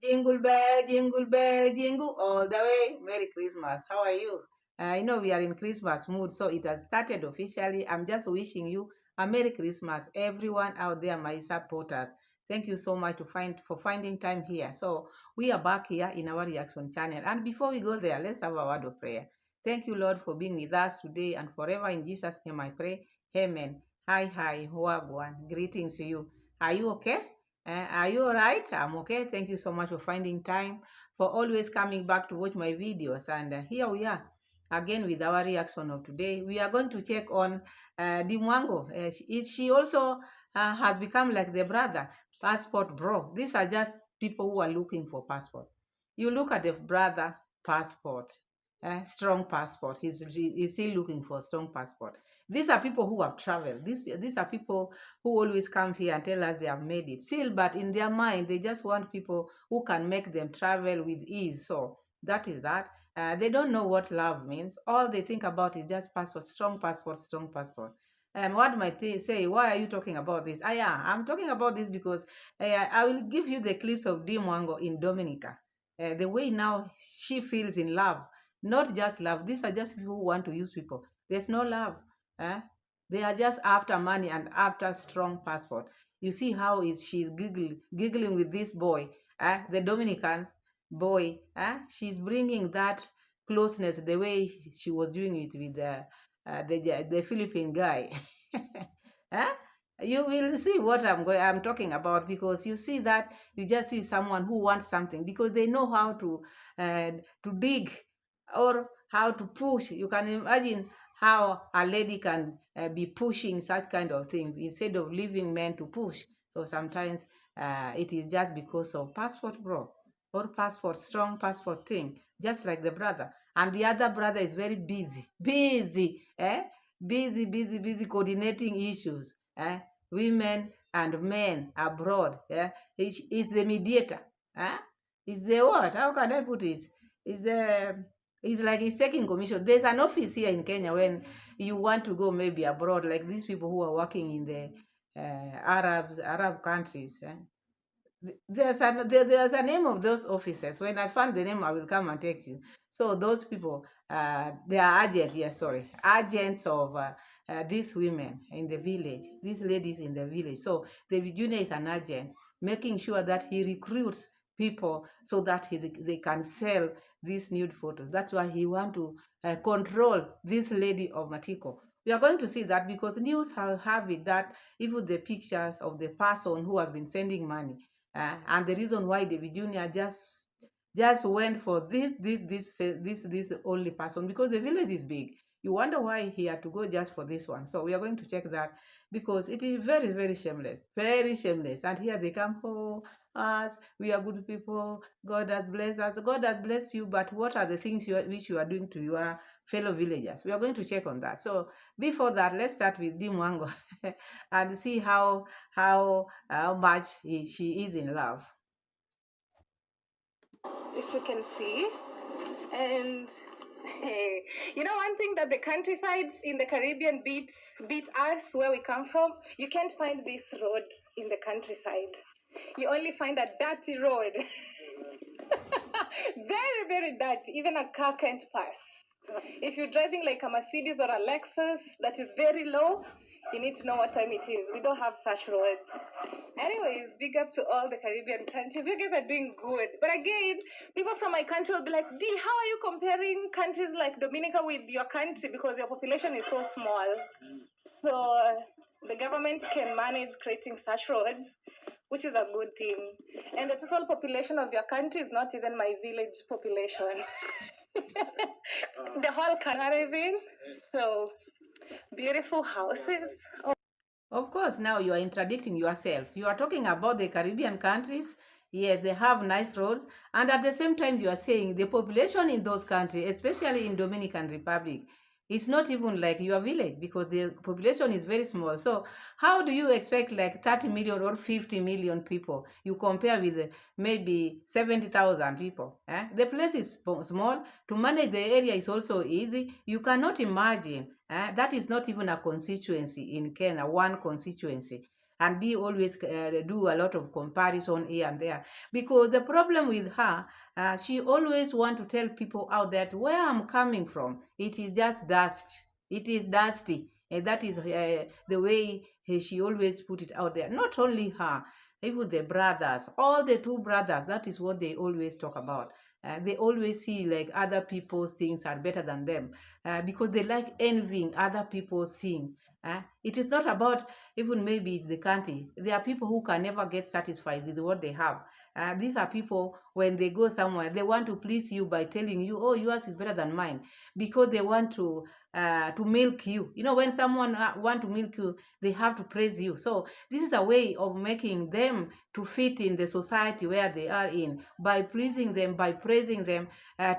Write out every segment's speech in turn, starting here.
jingle bell, jingle all the way. Merry Christmas. How are you? I know we are in Christmas mood, so it has started officially. I'm just wishing you a Merry Christmas, everyone out there, my supporters. Thank you so much for finding time here. So we are back here in our reaction channel. And before we go there, let's have a word of prayer. Thank you, Lord, for being with us today and forever. In Jesus' name I pray. Amen. Hi, Wagwan. Greetings to you. Are you okay? Are you all right? I'm okay. Thank you so much for finding time, for always coming back to watch my videos. And here we are again with our reaction of today. We are going to check on Dee Mwango. She also has become like the brother, passport bro. These are just people who are looking for passport. You look at the brother passport, strong passport. He's still looking for strong passport. These are people who have traveled. These are people who always come here and tell us they have made it. Still, but in their mind, they just want people who can make them travel with ease. So that is that. They don't know what love means. All they think about is just passport, strong passport, strong passport. What might they say? Why are you talking about this? Yeah, I'm talking about this because I will give you the clips of Dee Mwango in Dominica. The way now she feels in love, not just love. These are just people who want to use people. There's no love. Eh? They are just after money and after strong passport. You see how she's giggling with this boy, the Dominican boy. She's bringing that closeness the way she was doing it with the Philippine guy. Eh? You will see what I'm talking about, because you see that you just see someone who wants something because they know how to dig or how to push. You can imagine how a lady can be pushing such kind of thing instead of leaving men to push. So sometimes it is just because of passport bro or passport, strong passport thing, just like the brother. And the other brother is very busy coordinating issues, women and men abroad. He's the mediator. Is the what? How can I put it? Is the It's like he's taking commission. There's an office here in Kenya when you want to go maybe abroad, like these people who are working in the Arab countries. There's a name of those officers. When I find the name, I will come and take you. So those people, they are agents. Yes, sorry, agents of these women in the village, these ladies in the village. So the junior is an agent, making sure that he recruits people so that they can sell these nude photos. That's why he want to control this lady of Matiko. We are going to see that because news have it that even the pictures of the person who has been sending money, and the reason why David Jr. just went for this only person, because the village is big. You wonder why he had to go just for this one. So we are going to check that, because it is very, very shameless, very shameless. And here they come, oh, us, we are good people. God has blessed us. God has blessed you, but what are the things which you are doing to your fellow villagers? We are going to check on that. So before that, let's start with Dee Mwango and see how much she is in love. If you can see. And hey, you know, one thing that the countrysides in the Caribbean beat us where we come from, you can't find this road in the countryside. You only find a dirty road. Very, very dirty. Even a car can't pass. If you're driving like a Mercedes or a Lexus that is very low, you need to know what time it is. We don't have such roads. Anyways, big up to all the Caribbean countries. You guys are doing good. But again, people from my country will be like, Dee, how are you comparing countries like Dominica with your country, because your population is so small? So the government can manage creating such roads, which is a good thing. And the total population of your country is not even my village population. The whole Caribbean. So beautiful houses. Of course, now you are contradicting yourself. You are talking about the Caribbean countries. Yes, they have nice roads. And at the same time, you are saying the population in those countries, especially in Dominican Republic, is not even like your village, because the population is very small. So how do you expect like 30 million or 50 million people? You compare with maybe 70,000 people. The place is small. To manage the area is also easy. You cannot imagine. That is not even a constituency in Kenya, one constituency. And Dee always do a lot of comparison here and there. Because the problem with her, she always want to tell people out there where I'm coming from. It is just dust. It is dusty. And that is the way she always put it out there. Not only her, even the brothers, all the two brothers, that is what they always talk about. They always see like other people's things are better than them because they like envying other people's things. It is not about even maybe it's the country. There are people who can never get satisfied with what they have. These are people, when they go somewhere, they want to please you by telling you, oh, yours is better than mine, because they want to milk you. You know, when someone want to milk you, they have to praise you. So this is a way of making them to fit in the society where they are in, by pleasing them, by praising them,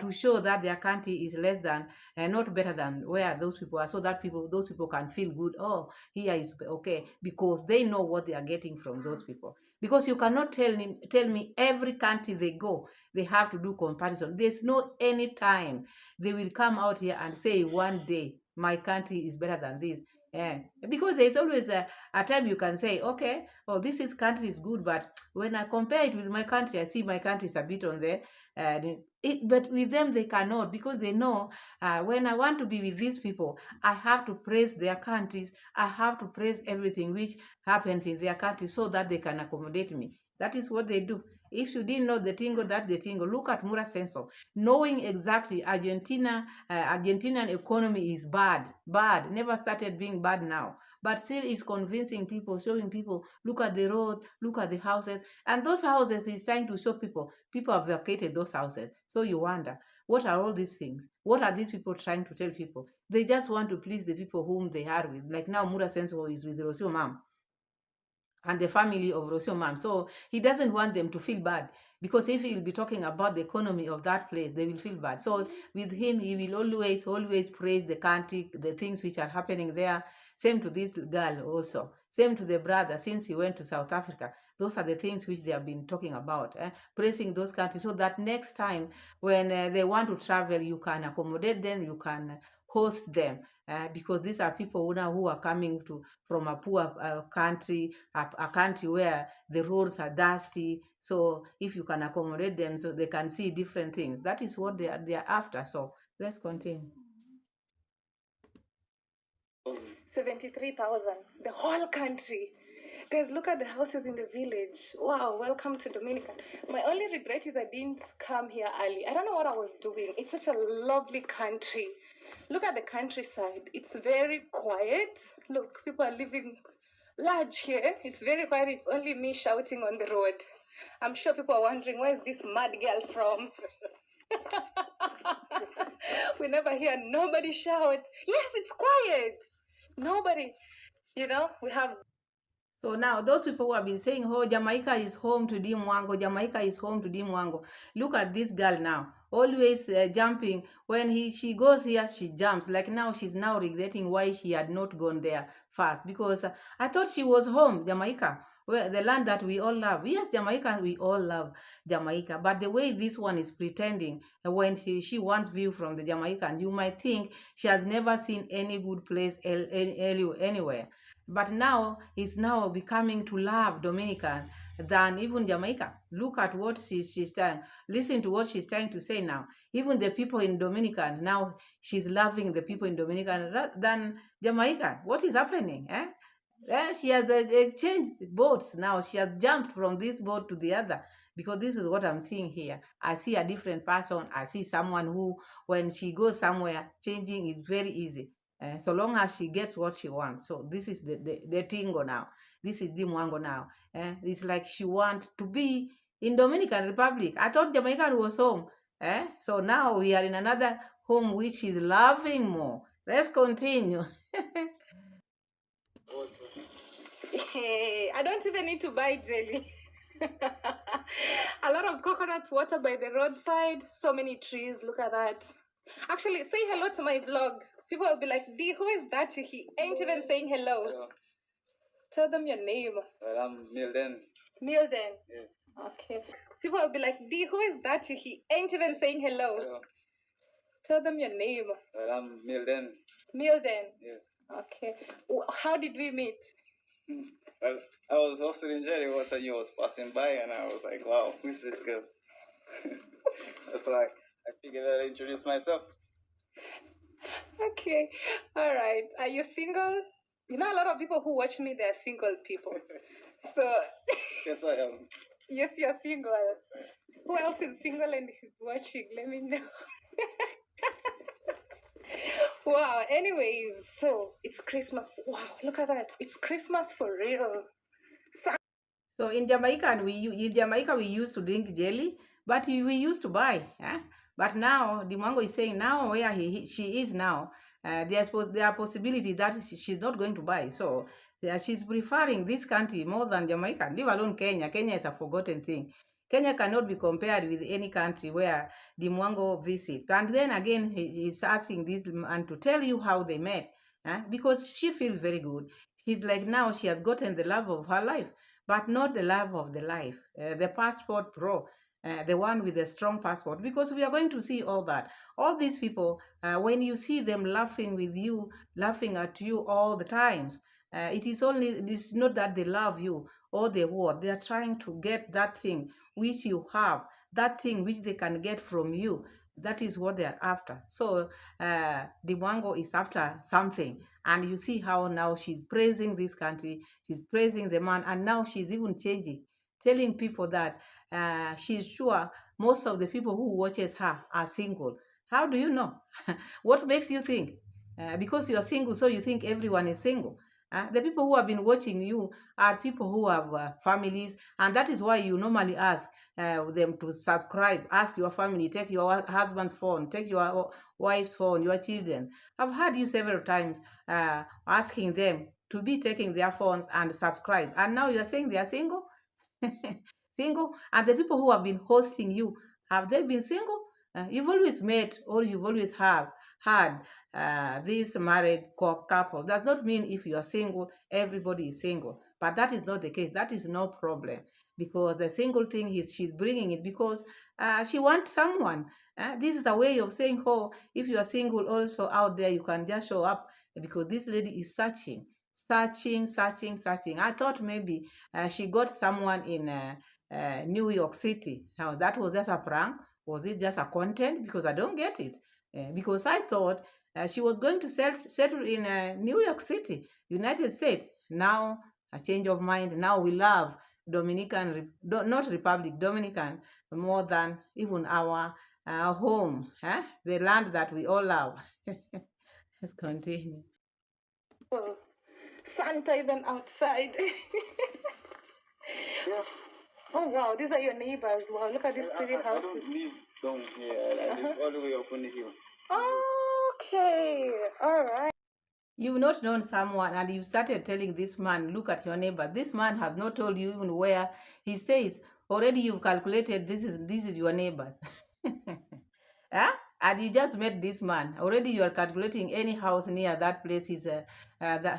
to show that their country is less than and not better than where those people are, so that those people can feel good. Oh, here is okay, because they know what they are getting from those people. Because you cannot tell me every country they go, they have to do comparison. There's no any time they will come out here and say one day my country is better than this. Yeah. Because there's always a time you can say, okay, oh, this is country is good, but when I compare it with my country, I see my country is a bit on there. But with them, they cannot, because they know when I want to be with these people, I have to praise their countries. I have to praise everything which happens in their country so that they can accommodate me. That is what they do. If you didn't know the tingo, that the tingo, look at Mura Senso, knowing exactly Argentinian economy is bad, never started being bad now, but still is convincing people, showing people, look at the road, look at the houses, and those houses is trying to show people have vacated those houses. So you wonder, what are all these things? What are these people trying to tell people? They just want to please the people whom they are with. Like now, Mura Senso is with Rosio Mom and the family of Rosio Mam. So he doesn't want them to feel bad, because if he will be talking about the economy of that place, they will feel bad. So with him, he will always praise the country, the things which are happening there. Same to this girl also. Same to the brother, since he went to South Africa. Those are the things which they have been talking about, praising those countries, so that next time when they want to travel, you can accommodate them, you can host them, because these are people who are coming from a poor country, a country where the roads are dusty. So if you can accommodate them so they can see different things, that is what they are after. So let's continue. 73,000, the whole country. Guys, look at the houses in the village. Wow, welcome to Dominica. My only regret is I didn't come here early. I don't know what I was doing. It's such a lovely country. Look at the countryside. It's very quiet. Look, people are living large here. It's very quiet. It's only me shouting on the road. I'm sure people are wondering, where's this mad girl from? We never hear nobody shout. Yes, it's quiet. Nobody, we have. So now those people who have been saying, oh, Jamaica is home to Dee Mwango, Jamaica is home to Dee Mwango. Look at this girl now, always jumping. When she goes here, she jumps. Like now, she's now regretting why she had not gone there first. Because I thought she was home, Jamaica, where the land that we all love. Yes, Jamaica, we all love Jamaica. But the way this one is pretending, when she wants view from the Jamaicans, you might think she has never seen any good place anywhere. But now he's now becoming to love Dominican than even Jamaica. Look at what she's trying. Listen to what she's trying to say now. Even the people in Dominican, now she's loving the people in Dominican than Jamaica. What is happening? She has exchanged boats now. She has jumped from this boat to the other, because this is what I'm seeing here. I see a different person. I see someone who, when she goes somewhere, changing is very easy. So long as she gets what she wants. So this is the Tingo now. This is Dee Mwango now. It's like she wants to be in Dominican Republic. I thought Jamaica was home. So now we are in another home which she's loving more. Let's continue. I don't even need to buy jelly. A lot of coconut water by the roadside. So many trees. Look at that. Actually, say hello to my vlog. People will be like, Dee, who is that? He ain't even saying hello. Hello. Tell them your name. Well, I'm Milden. Milden. Yes. Okay. People will be like, Dee, who is that? He ain't even saying hello. Hello. Tell them your name. Well, I'm Milden. Milden. Yes. Okay. How did we meet? Well, I was also enjoying what I knew was passing by, and I was like, wow, who's this girl? That's why I figured I'd introduce myself. Okay, all right. Are you single? You know, a lot of people who watch me, they're single people. So, Yes, I am. yes, you're single. Who else is single and is watching? Let me know. Wow, anyways, so it's Christmas. Wow, look at that. It's Christmas for real. So in Jamaica we used to drink jelly, but we used to buy. But now Dee Mwango is saying now where she is now, there are possibility that she's not going to buy. So she's preferring this country more than Jamaica. Leave alone Kenya. Kenya is a forgotten thing. Kenya cannot be compared with any country where Dee Mwango visit. And then again, he's asking this man to tell you how they met, because she feels very good. She's like now she has gotten the love of her life, but not the love of the life, the passport pro, the one with a strong passport, because we are going to see all that. All these people, when you see them laughing with you, laughing at you all the times, it's not that they love you or they what, they are trying to get that thing which you have, that thing which they can get from you. That is what they are after. So Dee Mwango is after something, and you see how now she's praising this country, she's praising the man, and now she's even changing, telling people that she's sure most of the people who watches her are single. How do you know? What makes you think? Because you are single, so you think everyone is single. The people who have been watching you are people who have families, and that is why you normally ask them to subscribe. Ask your family, take your husband's phone, take your wife's phone, your children. I've heard you several times asking them to be taking their phones and subscribe. And now you're saying they are single? Single? And the people who have been hosting you, have they been single? You've always met or you've always have had this married couple. Does not mean if you are single, everybody is single. But that is not the case. That is no problem. Because the single thing is she's bringing it because she wants someone. This is a way of saying, oh, if you are single also out there, you can just show up, because this lady is searching, searching, searching, searching. I thought maybe she got someone in New York City. Now, that was just a prank. Was it just a content? Because I don't get it. Because I thought she was going to settle in New York City, United States. Now, a change of mind. Now we love not Republic, Dominican, more than even our home, the land that we all love. Let's continue. Oh, Santa even outside. Yeah. Oh wow, these are your neighbors. Wow, look at these pretty I houses. don't live down here. I live all the way up on the hill. Okay, all right. You've not known someone and you started telling this man, look at your neighbor. This man has not told you even where he stays. Already you've calculated this is your neighbor. Huh? And you just met this man. Already you are calculating any house near that place is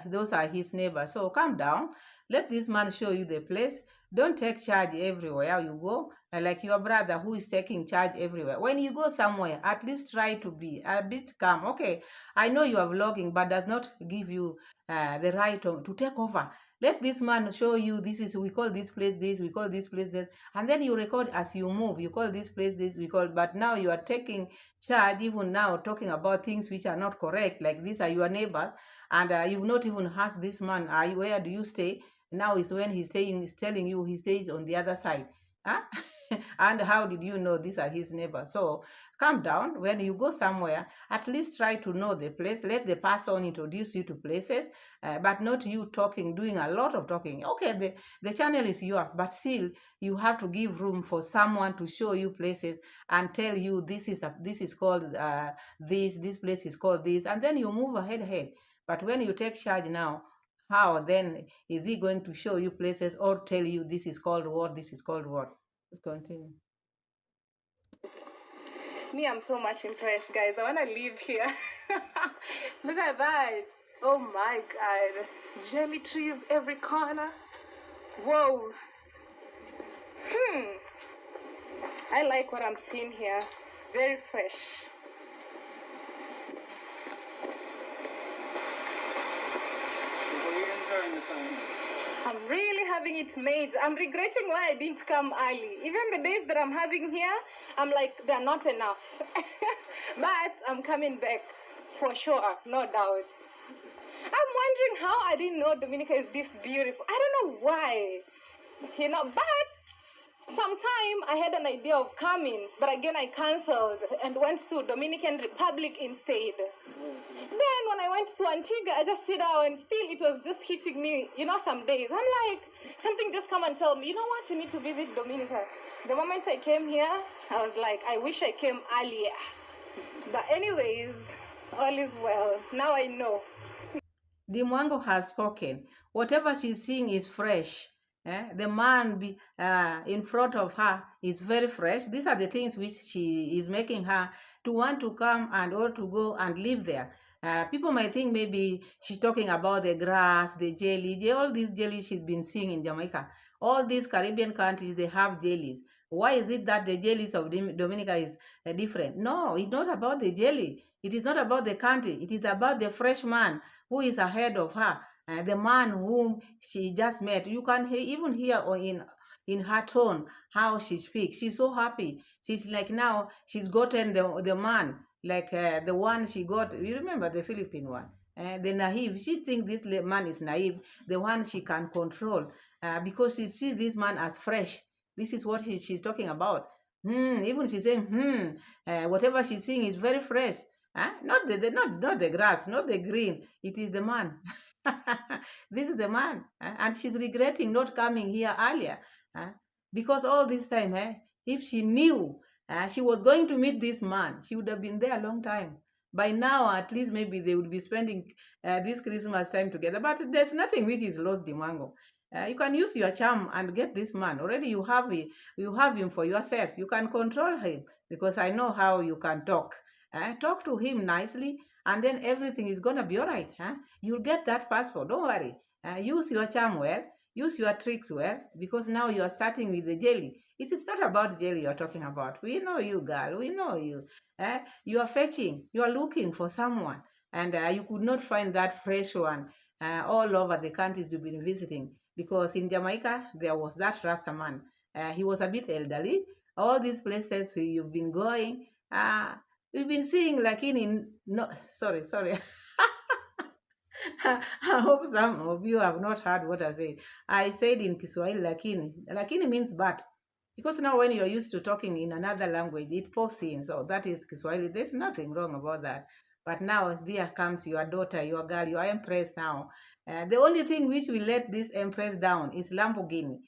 those are his neighbors. So calm down. Let this man show you the place. Don't take charge everywhere you go. Like your brother who is taking charge everywhere. When you go somewhere, at least try to be a bit calm. Okay, I know you are vlogging, but does not give you the right to take over. Let this man show you we call this place this, we call this place this, and then you record as you move. You call this place this, we call, but now you are taking charge, even now talking about things which are not correct, like these are your neighbors, and you've not even asked this man, where do you stay? Now is when he's telling you he stays on the other side. Huh? And how did you know these are his neighbors? So calm down. When you go somewhere, at least try to know the place. Let the person introduce you to places, but not you talking, doing a lot of talking. Okay, the channel is yours, but still you have to give room for someone to show you places and tell you this is called this place is called this, and then you move ahead. But when you take charge now, how then is he going to show you places or tell you this is called what, this is called what? Let's continue. Me, I'm so much impressed, guys. I want to live here. Look at that. Oh my God. Jelly trees every corner. Whoa. I like what I'm seeing here. Very fresh. So we're enjoying the time. I'm really having it made. I'm regretting why I didn't come early. Even the days that I'm having here, I'm like, they're not enough. But I'm coming back for sure, no doubt. I'm wondering how I didn't know Dominica is this beautiful. I don't know why, but sometime I had an idea of coming, but again I cancelled and went to Dominican Republic instead. Then when I went to Antigua, I just sit down and still it was just hitting me, some days. I'm like, something just come and tell me, you know what, you need to visit Dominica. The moment I came here, I was like, I wish I came earlier. But anyways, all is well. Now I know. Dee Mwango has spoken. Whatever she's seeing is fresh. The man in front of her is very fresh. These are the things which she is making her to want to come and or to go and live there. People might think maybe she's talking about the grass, the jelly, all these jellies she's been seeing in Jamaica. All these Caribbean countries, they have jellies. Why is it that the jellies of Dominica is different? No, it's not about the jelly. It is not about the country. It is about the fresh man who is ahead of her, the man whom she just met. You can even hear in her tone how she speaks. She's so happy. She's like now she's gotten the man, like the one she got. You remember the Philippine one? The naive. She thinks this man is naive, the one she can control, because she sees this man as fresh. This is what she's talking about. Even she's saying, whatever she's seeing is very fresh. Not the grass, not the green. It is the man. This is the man. And she's regretting not coming here earlier. Because all this time, if she knew she was going to meet this man, she would have been there a long time. By now, at least maybe they would be spending this Christmas time together. But there's nothing which is lost, Dee Mwango. You can use your charm and get this man. Already you have him for yourself. You can control him because I know how you can talk. Talk to him nicely, and then everything is gonna be all right. You'll get that passport. Don't worry. Use your charm well. Use your tricks well, because now you are starting with the jelly. It is not about jelly you're talking about. We know you, girl. We know you. You are fetching. You are looking for someone, and you could not find that fresh one all over the countries you've been visiting. Because in Jamaica there was that Rasta man. He was a bit elderly. All these places where you've been going. We've been seeing lakini no sorry. I hope some of you have not heard what I said. I said in Kiswahili lakini. Lakini means but. Because now when you're used to talking in another language, it pops in. So that is Kiswahili. There's nothing wrong about that. But now there comes your daughter, your girl, your empress now. The only thing which will let this empress down is Lamborghini.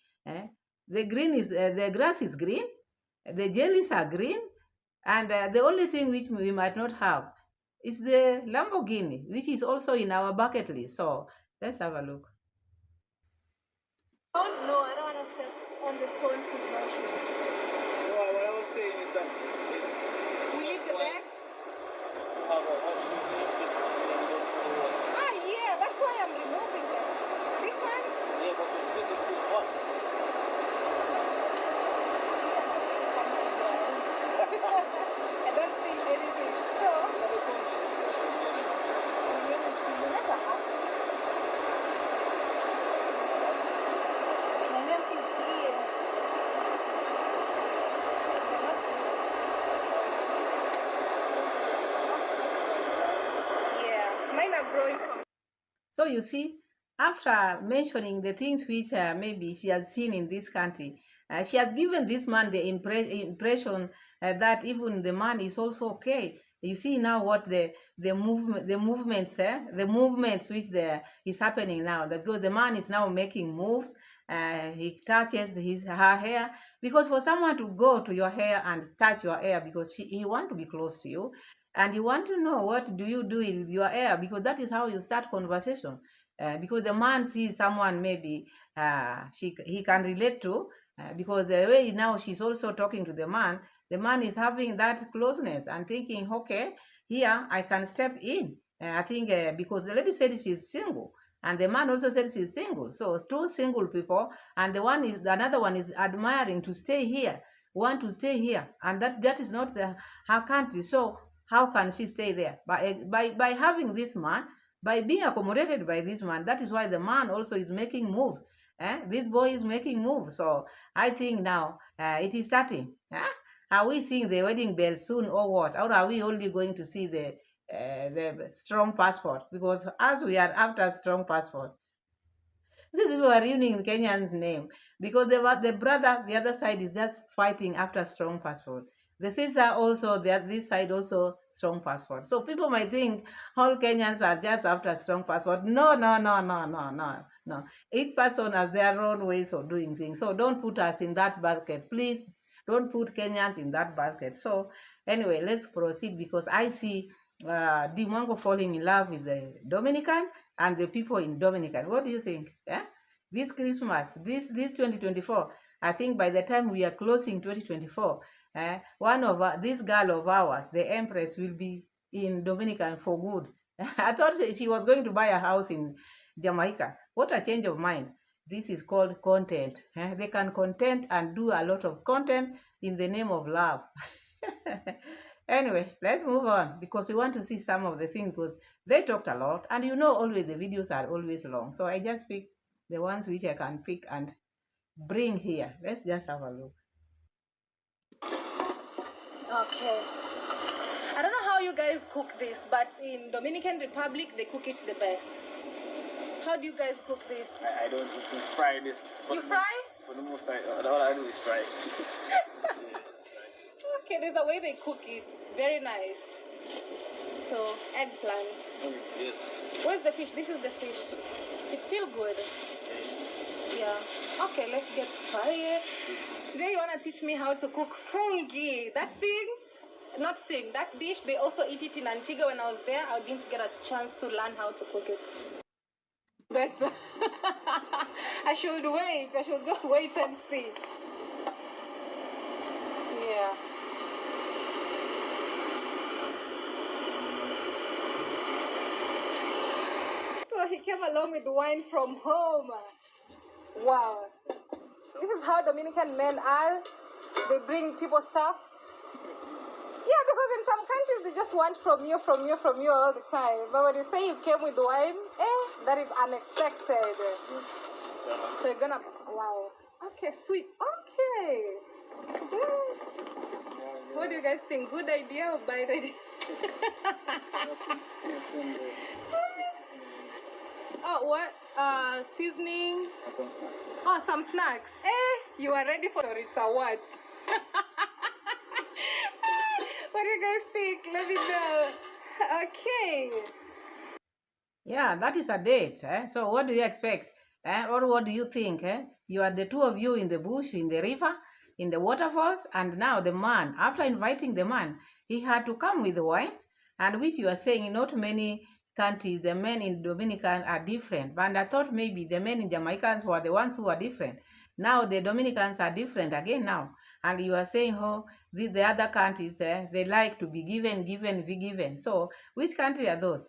The grass is green. The jellies are green. And the only thing which we might not have is the Lamborghini, which is also in our bucket list. So let's have a look. Oh no, I don't want to step on the stones with no shoes. No, what I was saying is that We leave the bag? Yeah, that's why I'm removing them. This one? Yeah, but we did the same one. I don't think anything. So, you never have to. My name is here. Yeah, mine are growing from. So you see, after mentioning the things which maybe she has seen in this country, she has given this man the impression that even the man is also okay. You see now what the movements which is happening now. Because the man is now making moves. He touches her hair, because for someone to go to your hair and touch your hair because he want to be close to you, and you want to know what do you do with your hair, because that is how you start conversation. Because the man sees someone maybe he can relate to, because the way now she's also talking to the man is having that closeness and thinking, okay, here I can step in. I think because the lady said she's single, and the man also said she's single. So two single people, and another one is admiring to stay here, want to stay here, and that is not her country. So how can she stay there? By having this man, by being accommodated by this man. That is why the man also is making moves. This boy is making moves. So I think now it is starting. Are we seeing the wedding bell soon or what? Or are we only going to see the strong passport? Because as we are after strong passport, these people are ruining Kenyan's name because the brother, the other side is just fighting after strong passport. The sister also, this side also strong passport. So people might think all Kenyans are just after strong passport. No, no, no, no, no, no, no. Each person has their own ways of doing things. So don't put us in that basket. Please don't put Kenyans in that basket. So anyway, let's proceed because I see Dee Mwango falling in love with the Dominican and the people in Dominican. What do you think? Yeah? This Christmas, this 2024, I think by the time we are closing 2024, one of this girl of ours, the Empress, will be in Dominican for good. I thought she was going to buy a house in Jamaica. What a change of mind. This is called content. They can content and do a lot of content in the name of love. Anyway, let's move on because we want to see some of the things because they talked a lot and always the videos are always long. So I just pick the ones which I can pick and bring here. Let's just have a look. Okay. I don't know how you guys cook this, but in Dominican Republic, they cook it the best. How do you guys cook this? I don't even fry this. You fry? For the most part, all I do is fry. Okay, there's a way they cook it. Very nice. So, eggplant. Yes. Where's the fish? This is the fish. It's still good. Yeah. Okay, let's get started. Today you want to teach me how to cook fungi. That dish, they also eat it in Antigua when I was there. I didn't get a chance to learn how to cook it. But I should wait. I should just wait and see. Yeah. So he came along with wine from home. Wow. This is how Dominican men are. They bring people stuff. Yeah, because in some countries they just want from you all the time. But when you say you came with wine, that is unexpected. So you're gonna, wow. Okay, sweet. Okay. What do you guys think? Good idea or bad idea? Oh, what? Seasoning? Some snacks. Oh, some snacks. You are ready for it or what? What do you guys think? Let me know. Okay. Yeah, that is a date. So what do you expect? Or what do you think? You are the two of you in the bush, in the river, in the waterfalls, and now the man, after inviting the man, he had to come with the wine, and which you are saying not many countries, the men in Dominican are different. But I thought maybe the men in Jamaicans were the ones who are different. Now the Dominicans are different again now. And you are saying, oh, the other countries, they like to be given, be given. So which country are those?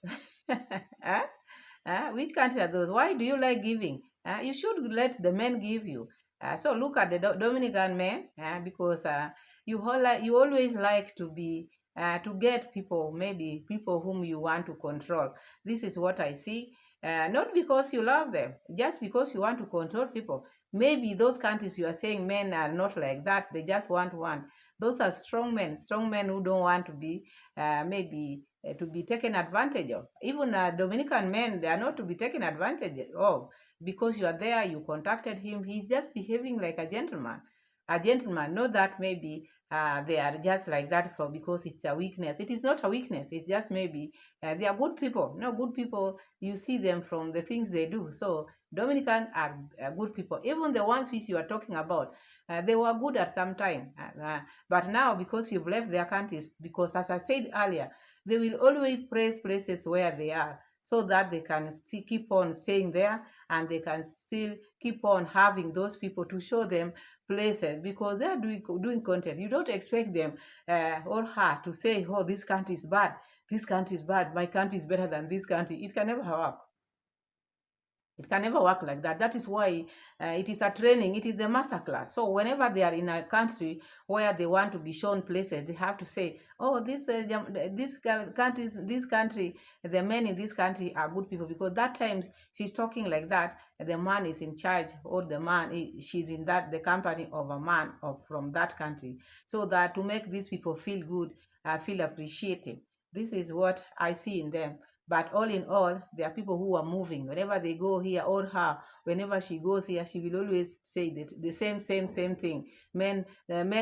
Which country are those? Why do you like giving? You should let the men give you. So look at the Dominican men because you always like to be to get people, maybe people whom you want to control. This is what I see. Not because you love them, just because you want to control people. Maybe those countries you are saying men are not like that. They just want one. Those are strong men who don't want to be maybe to be taken advantage of. Even Dominican men, they are not to be taken advantage of because you are there, you contacted him. He's just behaving like a gentleman. A gentleman, not that maybe they are just like that for because it's a weakness. It is not a weakness. It's just maybe they are good people. No, good people. You see them from the things they do. So Dominican are good people. Even the ones which you are talking about, they were good at some time. But now because you've left their countries, because as I said earlier, they will always praise places where they are so that they can still keep on staying there and they can still keep on having those people to show them places because they are doing content. You don't expect them or her to say, oh, this country is bad, my country is better than this country. It can never work. It can never work like that. That is why it is a training. It is the master class. So whenever they are in a country where they want to be shown places, they have to say, "Oh, this country, the men in this country are good people," because that times she's talking like that. The man is in charge, or the man she's in that the company of a man of from that country, so that to make these people feel good, feel appreciated. This is what I see in them. But all in all, there are people who are moving. Whenever they go here, or her, whenever she goes here, she will always say that the same thing. Men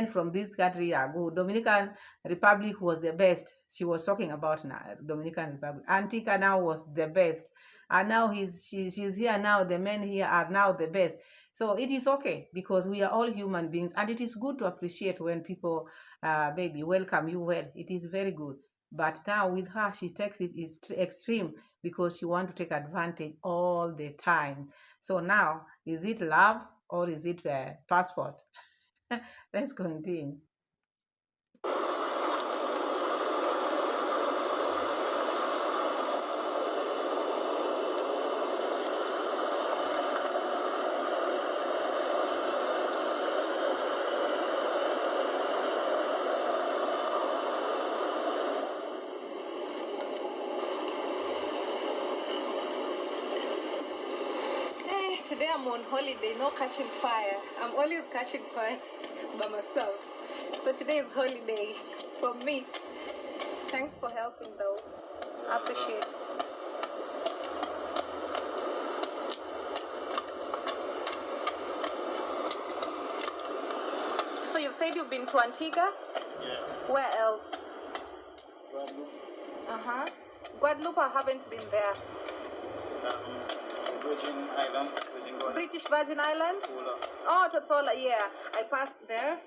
from this country are good. Dominican Republic was the best. She was talking about now, Dominican Republic. Antigua now was the best. And now she's here now. The men here are now the best. So it is okay because we are all human beings, and it is good to appreciate when people maybe welcome you well. It is very good. But now with her, she takes it is extreme because she want to take advantage all the time. So now, is it love or is it passport? Let's continue. Today I'm on holiday, no catching fire. I'm always catching fire by myself. So today is holiday for me. Thanks for helping though. I appreciate it. So you've said you've been to Antigua? Yeah. Where else? Guadeloupe. Guadeloupe, I haven't been there. Virgin Islands. British Virgin Islands? Tola. Oh, Totola, yeah. I passed there.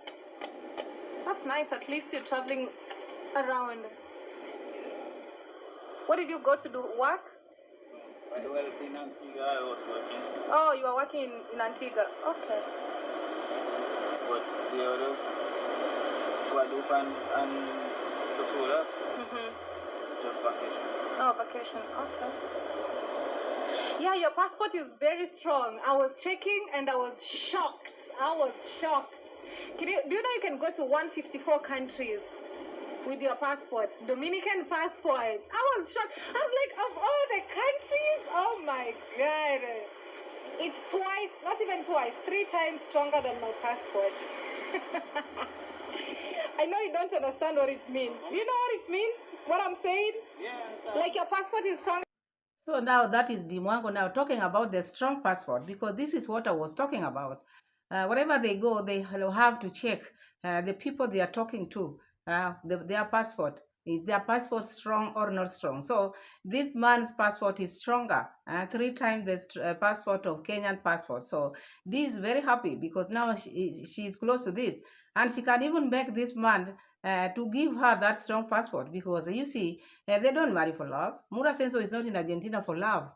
That's nice. At least you're traveling around. What did you go to do? Work? Well, in Antigua, I was working. Oh, you are working in Antigua. Okay. But the other, Guadeloupe and Tola, just vacation. Oh, vacation. Okay. Yeah, your passport is very strong. I was checking and I was shocked. Do you know you can go to 154 countries with your passport? Dominican passport. I was shocked. I was like, of all the countries, oh my God. It's twice, not even twice, 3 times stronger than my passport. I know you don't understand what it means. Do you know what it means? What I'm saying? Yeah. Like your passport is strong. So now that is Dee Mwango now talking about the strong passport, because this is what I was talking about. Wherever they go, they have to check the people they are talking to, their passport. Is their passport strong or not strong? So this man's passport is stronger, 3 times the passport of Kenyan passport. So this is very happy because now she is close to this, and she can even beg this man to give her that strong passport, because you see, they don't marry for love. Mura Senso is not in Argentina for love.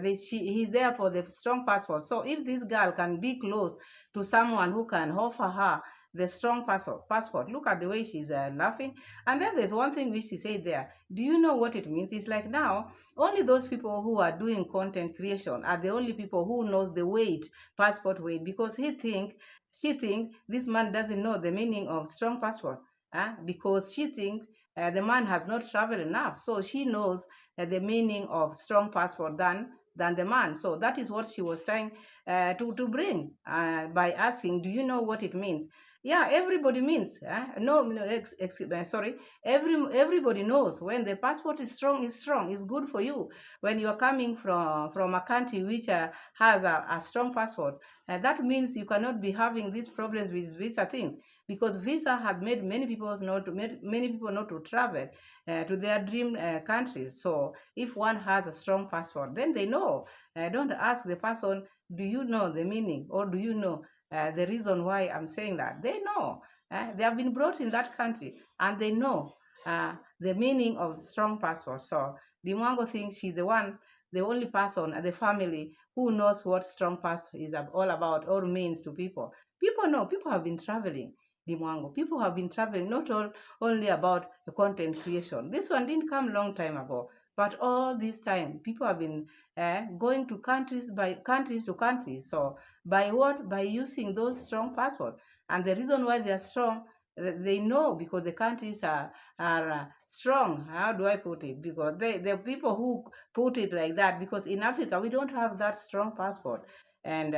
He's there for the strong passport. So if this girl can be close to someone who can offer her the strong passport, look at the way she's laughing. And then there's one thing which she said there. Do you know what it means? It's like now only those people who are doing content creation are the only people who knows the weight, passport weight, because she think this man doesn't know the meaning of strong passport. Because she thinks the man has not traveled enough, so she knows the meaning of strong passport than the man. So that is what she was trying to bring by asking, do you know what it means? Yeah, everybody means. Sorry. Everybody knows when the passport is strong, is good for you. When you are coming from a country which has a strong passport, that means you cannot be having these problems with visa things, because visa had made many people not to travel to their dream countries. So if one has a strong passport, then they know. Don't ask the person, do you know the meaning, or do you know the reason why I'm saying that? They know. They have been brought in that country, and they know the meaning of strong passport. So Dee Mwango thinks she's the only person at the family who knows what strong passport is all about or means to people. People know. People have been traveling. Dee Mwango. People have been traveling, not only about the content creation. This one didn't come long time ago. But all this time, people have been going to countries to countries. So by what? By using those strong passports. And the reason why they are strong, they know because the countries are strong. How do I put it? Because the people who put it like that, because in Africa we don't have that strong passport. And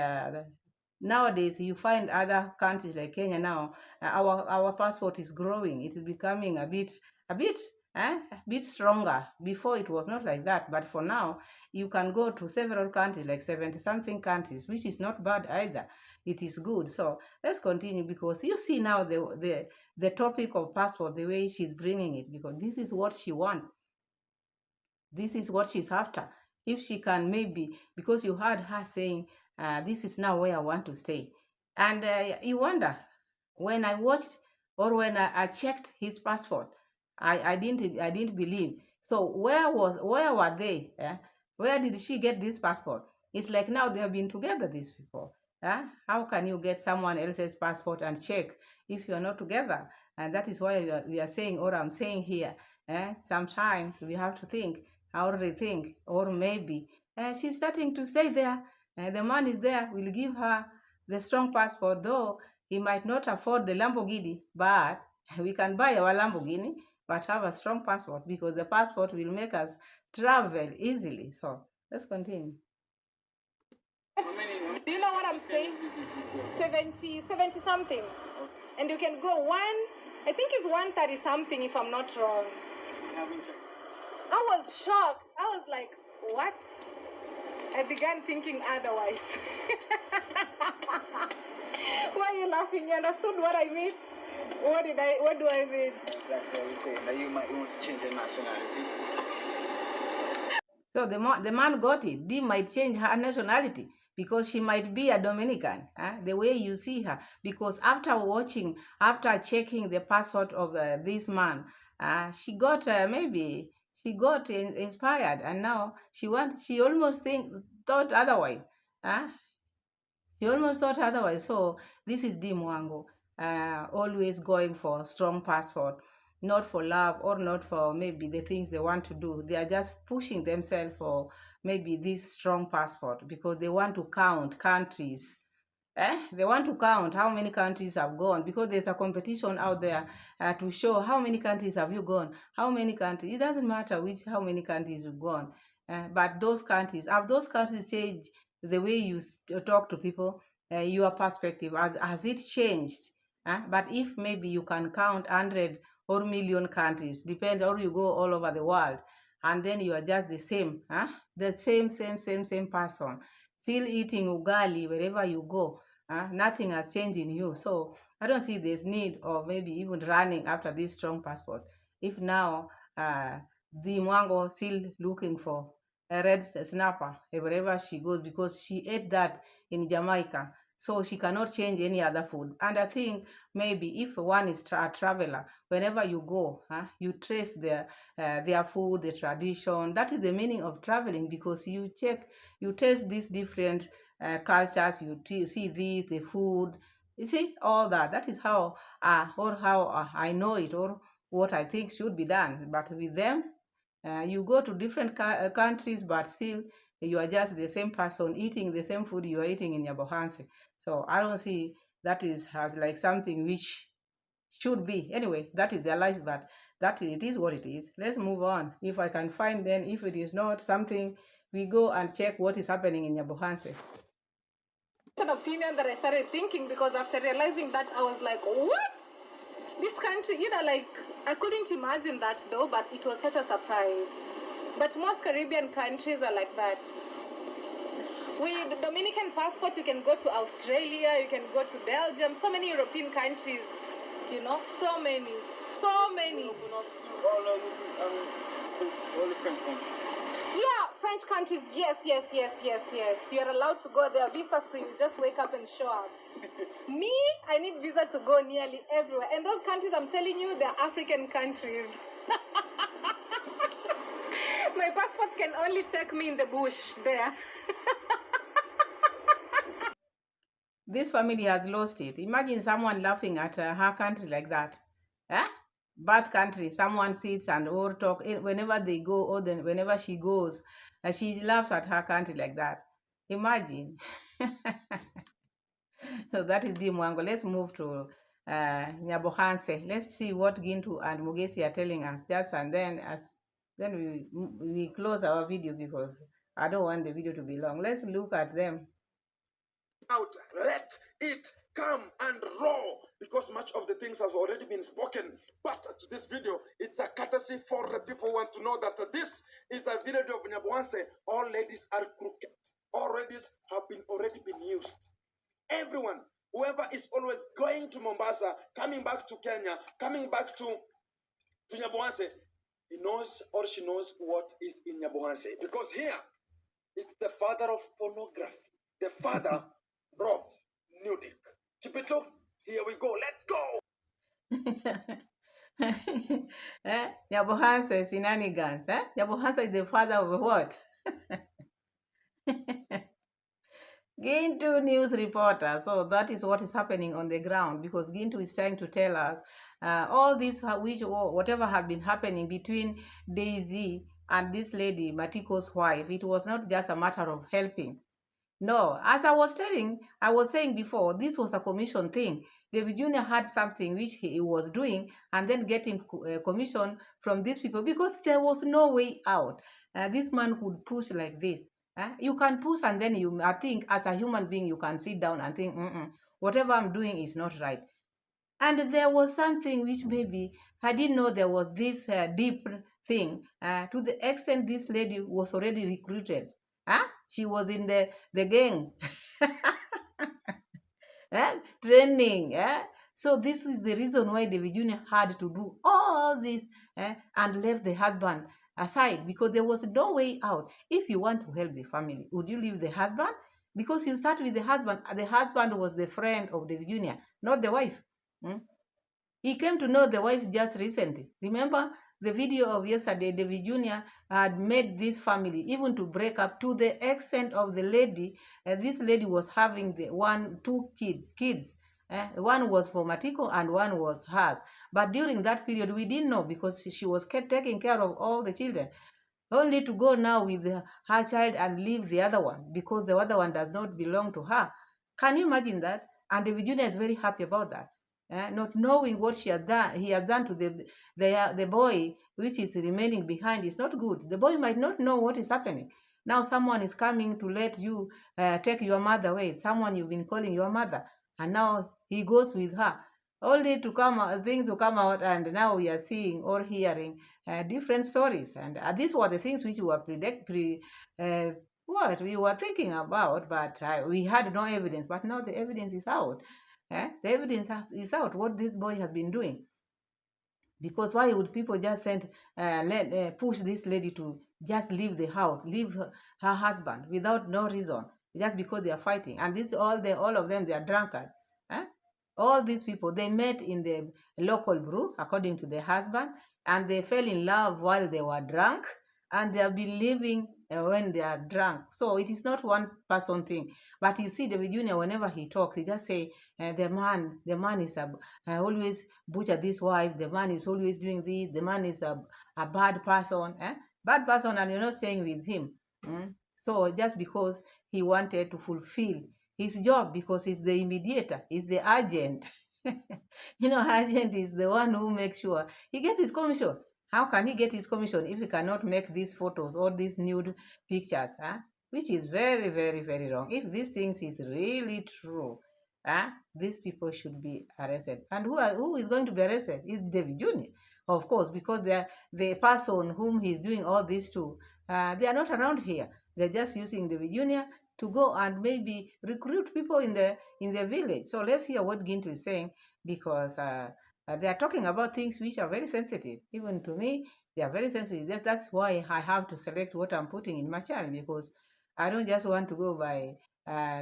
nowadays you find other countries like Kenya now, our passport is growing. It is becoming a bit stronger. Before it was not like that, but for now you can go to several countries, like 70 something countries, which is not bad either. It is good. So let's continue, because you see now the topic of passport, the way she's bringing it, because this is what she wants. This is what she's after. If she can, maybe, because you heard her saying, this is now where I want to stay. And you wonder, when I watched, or when I checked his passport, I didn't believe. So where were they? Where did she get this passport? It's like now they have been together, these people. How can you get someone else's passport and check if you are not together? And that is why we are saying, or I'm saying here, sometimes we have to think, or rethink, or maybe she's starting to stay there. The man is there, will give her the strong passport, though he might not afford the Lamborghini, but we can buy our Lamborghini, but have a strong passport, because the passport will make us travel easily. So let's continue. Do you know what I'm saying? 70 something. And you can go I think it's 130 something if I'm not wrong. I was shocked. I was like, what? I began thinking otherwise. Why are you laughing? You understood what I mean? What do I mean? Exactly what you say. That you might want to change your nationality. So the man got it. Dee might change her nationality, because she might be a Dominican, the way you see her. Because after checking the passport of this man, she got inspired, and now she almost thought otherwise. She almost thought otherwise. So this is Dee Mwango, always going for strong passport, not for love, or not for maybe the things they want to do. They are just pushing themselves for maybe this strong passport, because they want to count countries. They want to count how many countries have gone, because there's a competition out there to show how many countries have you gone, how many countries. It doesn't matter how many countries you've gone, but have those countries changed the way you talk to people, your perspective? Has it changed? But if maybe you can count 100 or million countries, depends, or you go all over the world, and then you are just the same, the same person, still eating ugali wherever you go. Nothing has changed in you. So I don't see there's need of maybe even running after this strong passport. If now Dee Mwango still looking for a red snapper wherever she goes, because she ate that in Jamaica. So she cannot change any other food. And I think maybe if one is a traveler, wherever you go, you trace their food, the tradition. That is the meaning of traveling, because you taste these different cultures, you see the food, you see all that. That is how I know it, or what I think should be done. But with them, you go to different countries, but still you are just the same person eating the same food you are eating in Nyabohanse. So I don't see that has like something which should be. Anyway, that is their life, but it is what it is. Let's move on. If I can find, then if it is not something, we go and check what is happening in Nyabohanse. An opinion that I started thinking, because after realizing that, I was like, what? This country, like, I couldn't imagine that though, but it was such a surprise. But most Caribbean countries are like that. With the Dominican passport, you can go to Australia, you can go to Belgium, so many European countries, so many. All the French countries. Yeah, French countries, yes. You are allowed to go there, visa free. You just wake up and show up. Me, I need visa to go nearly everywhere. And those countries, I'm telling you, they're African countries. My passport can only take me in the bush there. This family has lost it. Imagine someone laughing at her country like that. birth country, someone sits and or talk whenever they go, or then whenever she goes, she laughs at her country like that. Imagine. So that is Dee Mwango. Let's move to Nyabohanse. Let's see what Gintu and Mugesi are telling us. Just and then we close our video because I don't want the video to be long. Let's look at them. Out, let it come and roar, because much of the things have already been spoken. But this video, it's a courtesy for the people who want to know that this is a village of Nyabohanse. All ladies are crooked. All ladies have already been used. Everyone, whoever is always going to Mombasa, coming back to Kenya, coming back to Nyabohanse, he knows or she knows what is in Nyabohanse. Because here, it's the father of pornography, the father of nudic. Chipito, here we go. Let's go. Nyabohanse shenanigans. Nyabohanse is the father of what? Gintu news reporter. So that is what is happening on the ground, because Gintu is trying to tell us all this, whatever has been happening between Daisy and this lady, Matiko's wife. It was not just a matter of helping. No, as I was saying before, this was a commission thing. David Jr. had something which he was doing and then getting commission from these people because there was no way out. This man could push like this. You can push and then I think as a human being, you can sit down and think, whatever I'm doing is not right. And there was something which maybe I didn't know there was this deep thing to the extent this lady was already recruited. She was in the gang. Training. So this is the reason why David Jr. had to do all this and left the husband aside, because there was no way out. If you want to help the family, would you leave the husband? Because you start with the husband. The husband was the friend of David Jr., not the wife. He came to know the wife just recently. Remember the video of yesterday, David Jr. had made this family even to break up to the extent of the lady. This lady was having two kids. One was for Matiko and one was hers. But during that period, we didn't know because she was taking care of all the children. Only to go now with her child and leave the other one because the other one does not belong to her. Can you imagine that? And David Jr. is very happy about that. Not knowing what he has done to the boy, which is remaining behind, is not good. The boy might not know what is happening. Now someone is coming to let you take your mother away. Someone you've been calling your mother, and now he goes with her. Only to things to come out, and now we are seeing or hearing different stories. And these were the things which we were what we were thinking about, but we had no evidence. But now the evidence is out. The evidence is out what this boy has been doing. Because why would people just push this lady to just leave the house, leave her husband without no reason, just because they are fighting? And all of them, they are drunkards. All these people, they met in the local brew, according to the husband, and they fell in love while they were drunk, and they have been living when they are drunk. So it is not one person thing. But you see, David Jr., whenever he talks, he just say, the man is always butcher this wife, the man is always doing this, the man is a bad person. Bad person, and you're not saying with him. So just because he wanted to fulfill his job, because he's the mediator, he's the agent. Agent is the one who makes sure he gets his commission. How can he get his commission if he cannot make these photos or these nude pictures? Which is very, very, very wrong. If these things is really true, these people should be arrested. And who is going to be arrested is David Jr., of course, because the person whom he's doing all this to, they are not around here. They're just using David Jr. to go and maybe recruit people in the village. So let's hear what Gintu is saying, because they are talking about things which are very sensitive. Even to me, they are very sensitive. That's why I have to select what I'm putting in my channel, because I don't just want to go by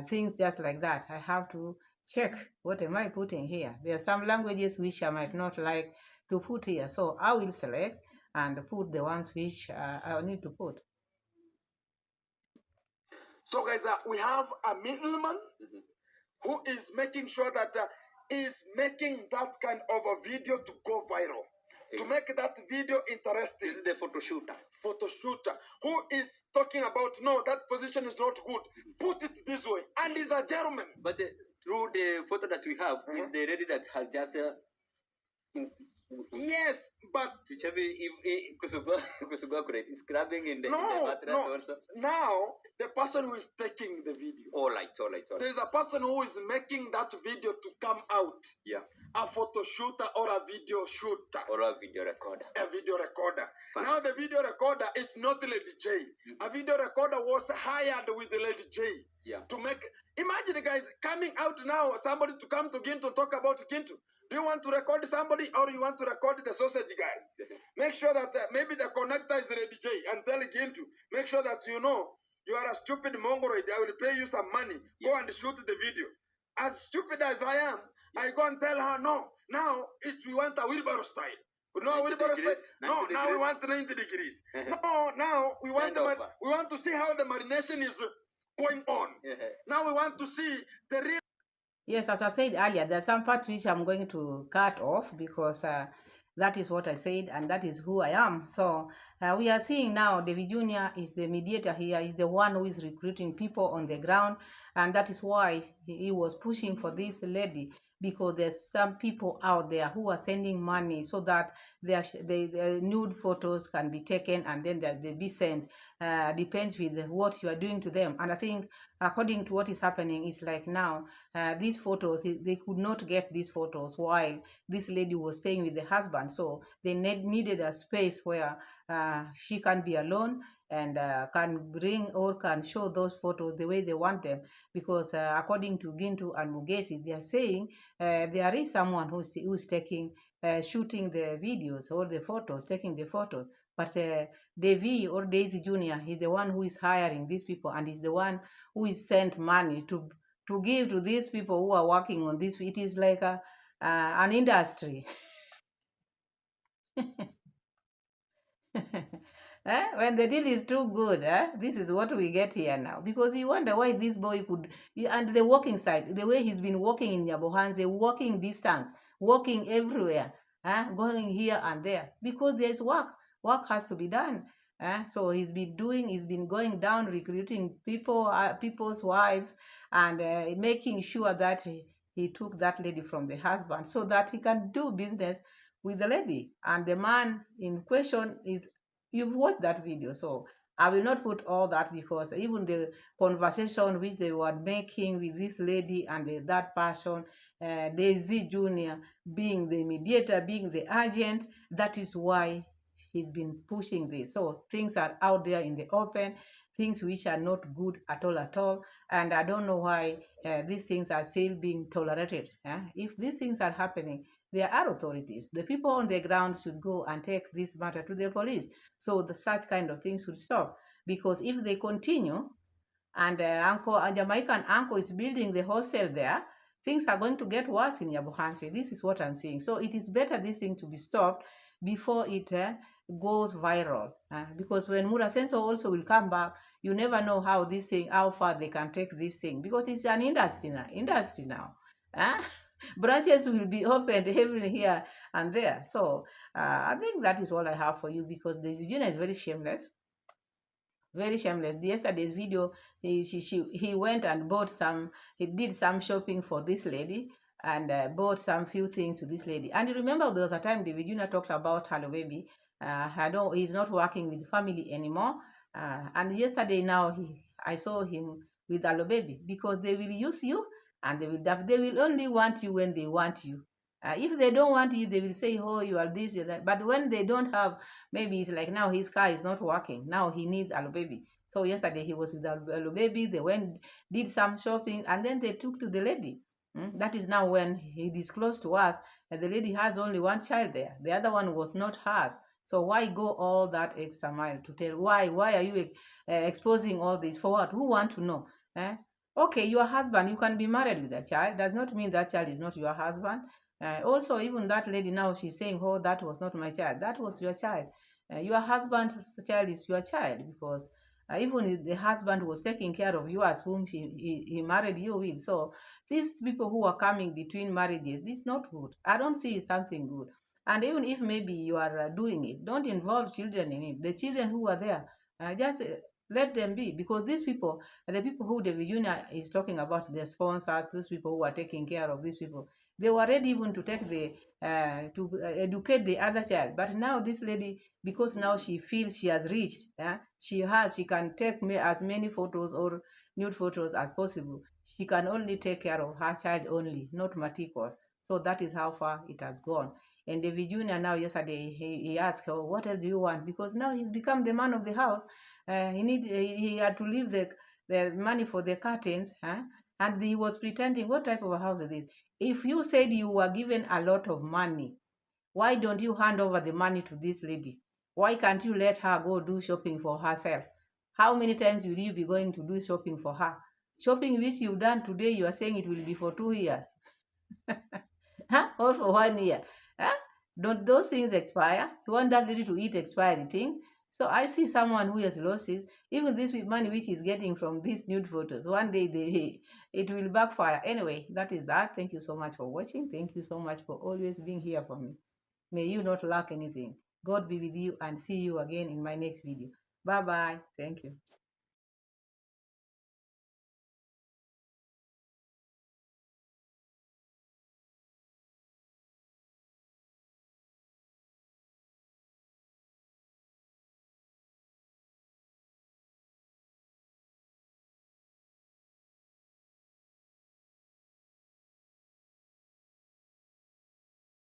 things just like that. I have to check what am I putting here. There are some languages which I might not like to put here. So I will select and put the ones which I need to put. So guys, we have a middleman who is making sure that is making that kind of a video to go viral. to make that video interesting. This is the photo shooter. Photo shooter who is talking about, no, that position is not good. Put it this way. And he's a German. But through the photo that we have, is the lady that has just yes, but is grabbing in the mattress no. also. Now the person who is taking the video. All right. There's a person who is making that video to come out. Yeah. A photo shooter or a video shooter. Or a video recorder. A video recorder. Fine. Now the video recorder is not Lady J. A video recorder was hired with the Lady J. Yeah. To make. Imagine, guys, coming out now, somebody to come to Gintu and talk about Gintu. Do you want to record somebody or you want to record the sausage guy? Make sure that maybe the connector is Lady J and tell Gintu. Make sure that you know you are a stupid mongoloid. I will pay you some money. Yeah. Go and shoot the video. As stupid as I am, I go and tell her, no, now we want a wheelbarrow style. No, wheelbarrow style. No, now we want 90 degrees. No, now we want to see how the marination is going on. Now we want to see the real. Yes, as I said earlier, there are some parts which I'm going to cut off because that is what I said and that is who I am. So we are seeing now David Jr. is the mediator here, is the one who is recruiting people on the ground, and that is why he was pushing for this lady, because there's some people out there who are sending money so that their nude photos can be taken and then they be sent. Depends with what you are doing to them. And I think according to what is happening, is like now these photos, they could not get these photos while this lady was staying with the husband. So they needed a space where she can be alone and can bring or can show those photos the way they want them, because according to Gintu and Mugesi, they are saying there is someone who's taking shooting the videos or the photos, taking the photos, but Devi or Daisy Jr. is the one who is hiring these people and is the one who is sent money to give to these people who are working on this. It is like an industry. When the deal is too good, this is what we get here now. Because you wonder why this boy could, and the walking side, the way he's been walking in Nyabohanse, walking distance, walking everywhere, going here and there, because there's work. Work has to be done. So he's been going down, recruiting people, people's wives, and making sure that he took that lady from the husband so that he can do business with the lady. And the man in question is, you've watched that video, so I will not put all that, because even the conversation which they were making with this lady and that person, Daisy Jr. being the mediator, being the agent, that is why he's been pushing this. So things are out there in the open, things which are not good at all. And I don't know why these things are still being tolerated. If these things are happening, there are authorities. The people on the ground should go and take this matter to the police, so such kind of things should stop. Because if they continue, and Jamaican uncle is building the hostel there, things are going to get worse in Nyabohanse. This is what I'm saying. So it is better this thing to be stopped before it goes viral. Because when Murasenso also will come back, you never know how far they can take this thing, because it's an industry now. Branches will be opened every here and there. So I think that is all I have for you, because the Virginia is very shameless. Very shameless. Yesterday's video, he went and he did some shopping for this lady and bought some few things to this lady. And you remember there was a time the Virginia talked about Hello Baby. He's not working with family anymore. And yesterday now I saw him with Hello Baby, because they will use you and they will only want you when they want you. If they don't want you, they will say, oh, you are this, you are that. But when they don't have, maybe it's like now his car is not working. Now he needs Alo Baby. So yesterday he was with Alo Baby. They went, did some shopping, and then they took to the lady. That is now when he disclosed to us that the lady has only one child there. The other one was not hers. So why go all that extra mile to tell? Why are you exposing all this? For what? Who want to know? Okay, your husband, you can be married with a child. Does not mean that child is not your husband. Also, even that lady now, she's saying, oh, that was not my child. That was your child. Your husband's child is your child, because even if the husband was taking care of yours, whom he married you with. So these people who are coming between marriages, this is not good. I don't see something good. And even if maybe you are doing it, don't involve children in it. The children who are there, just let them be, because these people, the people who the Virginia is talking about, the sponsors, those people who are taking care of these people, they were ready even to take the to educate the other child. But now this lady, because now she feels she has reached, she can take as many photos or nude photos as possible. She can only take care of her child only, not Matikos. So that is how far it has gone. And David Jr. now yesterday he asked her, "What else do you want?" Because now he's become the man of the house. He had to leave the money for the curtains, and he was pretending. What type of a house is this? If you said you were given a lot of money, why don't you hand over the money to this lady? Why can't you let her go do shopping for herself? How many times will you be going to do shopping for her? Shopping which you've done today, you are saying it will be for 2 years. Or for 1 year. Huh? Don't those things expire? You want that lady to eat expired thing? So I see someone who has losses, even this money which he's getting from these nude photos. One day it will backfire. Anyway, that is that. Thank you so much for watching. Thank you so much for always being here for me. May you not lack anything. God be with you, and see you again in my next video. Bye bye. Thank you.